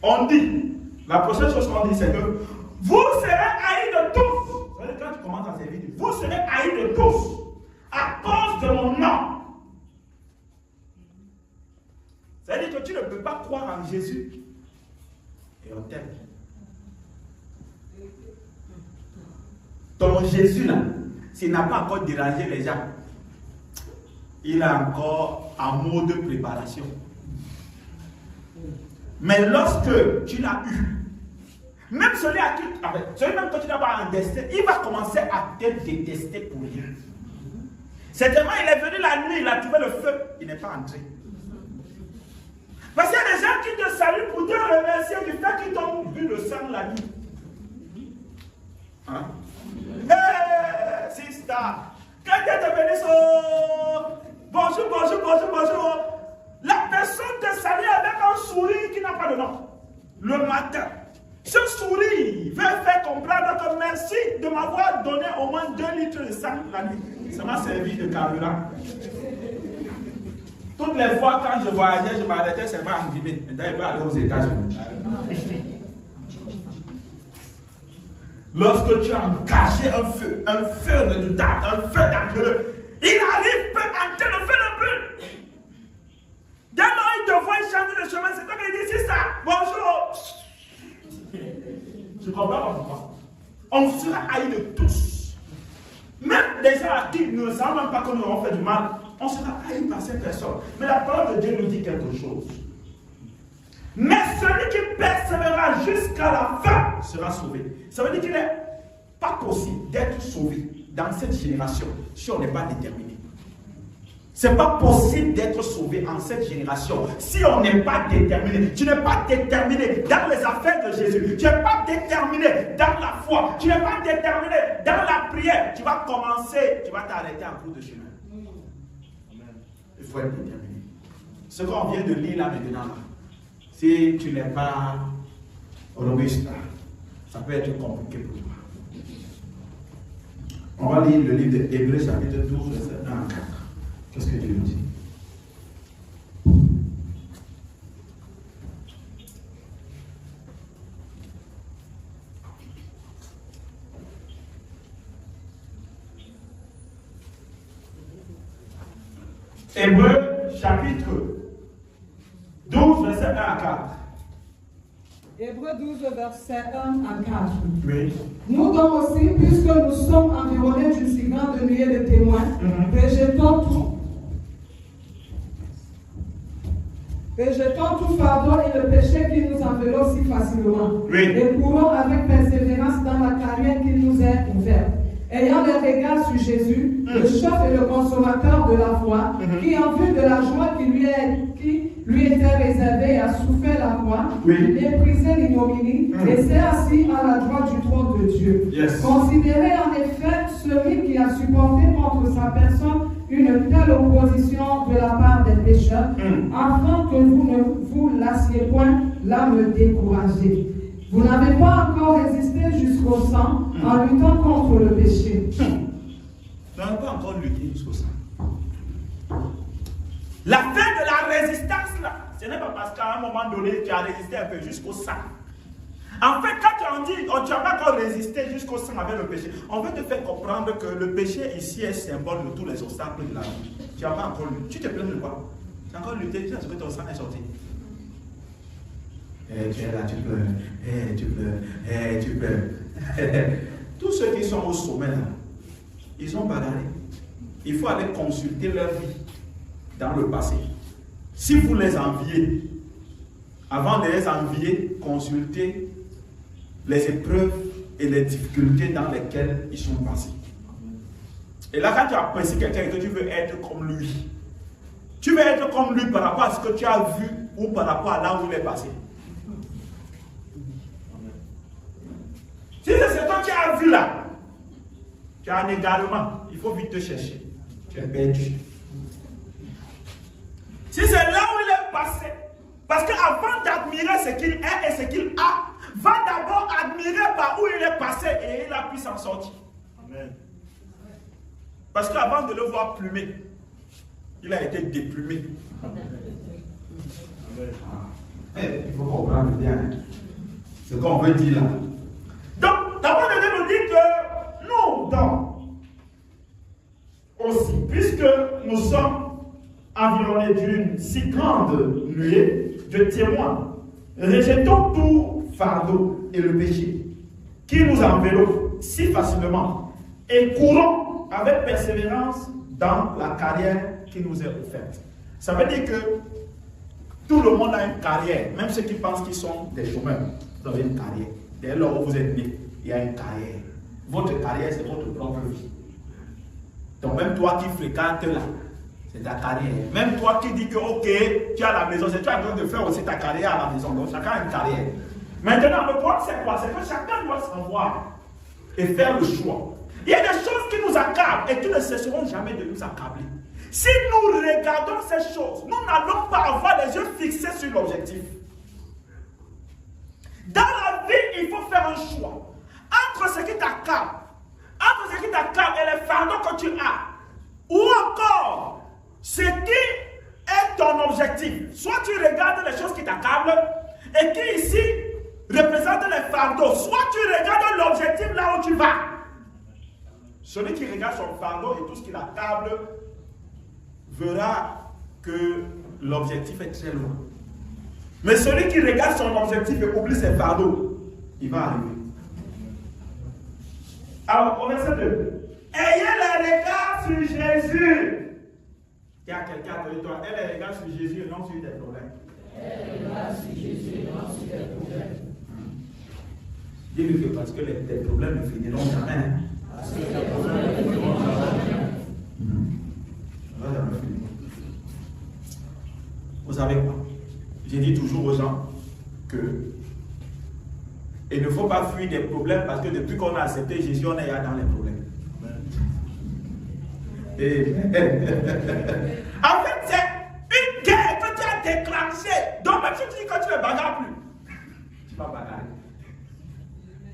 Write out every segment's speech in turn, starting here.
On dit, la prochaine chose qu'on dit, c'est que vous serez haïs de tous. Quand tu commences à servir, vous serez haïs de tous à cause de mon nom. C'est-à-dire que tu ne peux pas croire en Jésus et on t'aime. Ton Jésus là, s'il n'a pas encore dérangé les gens, il est encore en mode préparation. Mais lorsque tu l'as eu, même celui à qui, celui même quand tu n'as pas un destin, il va commencer à te détester pour rien. Certainement, il est venu la nuit, il a trouvé le feu, il n'est pas entré. Parce qu'il y a des gens qui te saluent pour te remercier du fait qu'ils t'ont bu le sang la nuit. Hein? Hey, sister, quand Dieu te bénisse, bonjour, bonjour, bonjour, bonjour. La personne te salue avec un sourire qui n'a pas de nom. Le matin, ce sourire veut faire comprendre que merci de m'avoir donné au moins 2 litres de sang la nuit. Ça m'a servi de carburant. Toutes les fois quand je voyageais, je m'arrêtais seulement en Guinée. Maintenant, il peut aller aux États-Unis. Lorsque tu as engagé un feu redoutable, un feu dangereux, il arrive, peut entrer le feu le plus. Dès lors, il te voit changer de chemin, c'est toi qui dis, c'est ça, bonjour. Tu comprends pourquoi? On sera haïs de tous. Même les gens à qui nous ne savons même pas que nous avons fait du mal, on sera haïs par ces personnes. Mais la parole de Dieu nous dit quelque chose. Mais celui qui persévérera jusqu'à la fin sera sauvé. Ça veut dire qu'il n'est pas possible d'être sauvé dans cette génération si on n'est pas déterminé. Ce n'est pas possible d'être sauvé en cette génération si on n'est pas déterminé. Tu n'es pas déterminé dans les affaires de Jésus. Tu n'es pas déterminé dans la foi. Tu n'es pas déterminé dans la prière. Tu vas commencer, tu vas t'arrêter en cours de chemin. Il faut être déterminé. Ce qu'on vient de lire là maintenant, si tu n'es pas robuste, ça peut être compliqué pour toi. On va lire le livre de Hébreux chapitre 12, verset 1 à 4. Qu'est-ce que Dieu nous dit? Hébreux chapitre 12, verset 1 à 4. Hébreux 12, verset 1 à 4. Oui. Nous donc aussi, puisque nous sommes environnés d'une si grande nuée de témoins, rejetons tout fardeau et le péché qui nous enveloppe si facilement. Oui. Et courons avec persévérance dans la carrière qui nous est ouverte. Ayant le regard sur Jésus, le chef et le consommateur de la foi, qui en vue de la joie qui lui était réservée a souffert la croix, méprisé l'ignominie, et s'est assis à la droite du trône de Dieu. Yes. Considérez en effet celui qui a supporté contre sa personne une telle opposition de la part des pécheurs, afin que vous ne vous lassiez point l'âme découragée. Vous n'avez pas encore résisté jusqu'au sang en luttant contre le péché. Vous n'avez pas encore lutté jusqu'au sang. La fin de la résistance, là, ce n'est pas parce qu'à un moment donné, tu as résisté un peu jusqu'au sang. En fait, quand tu n'as pas encore résisté jusqu'au sang avec le péché, on veut te faire comprendre que le péché ici est symbole de tous les obstacles de la vie. Tu n'as pas encore lutté. Tu te plains de quoi? Tu as encore lutté, tu sais ce que ton sang est sorti. Tu es là, tu pleures. Tu pleures. Tu pleures. Tous ceux qui sont au sommet là, ils ont bagarré. Il faut aller consulter leur vie dans le passé. Si vous les enviez, avant de les envier, consultez les épreuves et les difficultés dans lesquelles ils sont passés. Et là, quand tu apprécies quelqu'un et que tu veux être comme lui, tu veux être comme lui par rapport à ce que tu as vu ou par rapport à là où il est passé. Si c'est ce que tu as vu là, tu as un égarement, il faut vite te chercher. Tu es perdu. Si c'est là où il est passé, parce qu'avant d'admirer ce qu'il est et ce qu'il a, va d'abord admirer par où il est passé et il a pu s'en sortir. Amen. Parce qu'avant de le voir plumé, il a été déplumé. Il faut comprendre bien ce qu'on veut dire là. Donc, la parole de Dieu nous dit que nous, donc, aussi, puisque nous sommes environnés d'une si grande nuée de témoins, rejetons tout fardeau et le péché qui nous enveloppe si facilement et courons avec persévérance dans la carrière qui nous est offerte. Ça veut dire que tout le monde a une carrière, même ceux qui pensent qu'ils sont des chômeurs, vous avez une carrière. Dès lors où vous êtes né, il y a une carrière. Votre carrière, c'est votre propre vie. Donc même toi qui fréquentes là, c'est ta carrière. Même toi qui dis que ok, tu es à la maison, c'est toi qui es en train de faire aussi ta carrière à la maison. Donc chacun a une carrière. Maintenant, le problème c'est quoi? C'est que chacun doit savoir et faire le choix. Il y a des choses qui nous accablent et qui ne cesseront jamais de nous accabler. Si nous regardons ces choses, nous n'allons pas avoir les yeux fixés sur l'objectif. Dans la vie, il faut faire un choix entre ce qui t'accable, et les fardeaux que tu as, ou encore ce qui est ton objectif. Soit tu regardes les choses qui t'accablent et qui ici représentent les fardeaux, soit tu regardes l'objectif là où tu vas. Celui qui regarde son fardeau et tout ce qui l'accable verra que l'objectif est très loin. Mais celui qui regarde son objectif et oublie ses fardeaux, il va arriver. Alors, au verset 2. Ayez les regards sur Jésus. Il y a quelqu'un à côté de toi. Ayez les regards sur Jésus et non sur des problèmes. Ayez les regards sur Jésus et non sur des problèmes. Dis-lui que parce que tes problèmes ne finiront jamais. Parce que tes problèmes ne finiront jamais. Vous savez quoi? J'ai dit toujours aux gens que il ne faut pas fuir des problèmes parce que depuis qu'on a accepté Jésus, on est dans les problèmes. Et en fait, c'est une guerre que tu as déclenchée. Donc, même si tu dis que tu ne bagarres plus, tu vas bagarrer.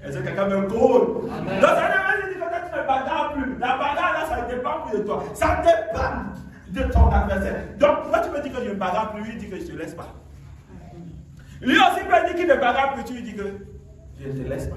Est-ce que quelqu'un me coule? Donc, ça veut dire que tu ne bagarres plus. La bagarre, là, ça ne dépend plus de toi. Ça dépend de ton adversaire. Donc, pourquoi tu me dis que je ne bagarre plus? Lui dit que je ne te laisse pas. Lui aussi peut dire qu'il ne bagarre plus. Tu lui dis que je ne te laisse pas.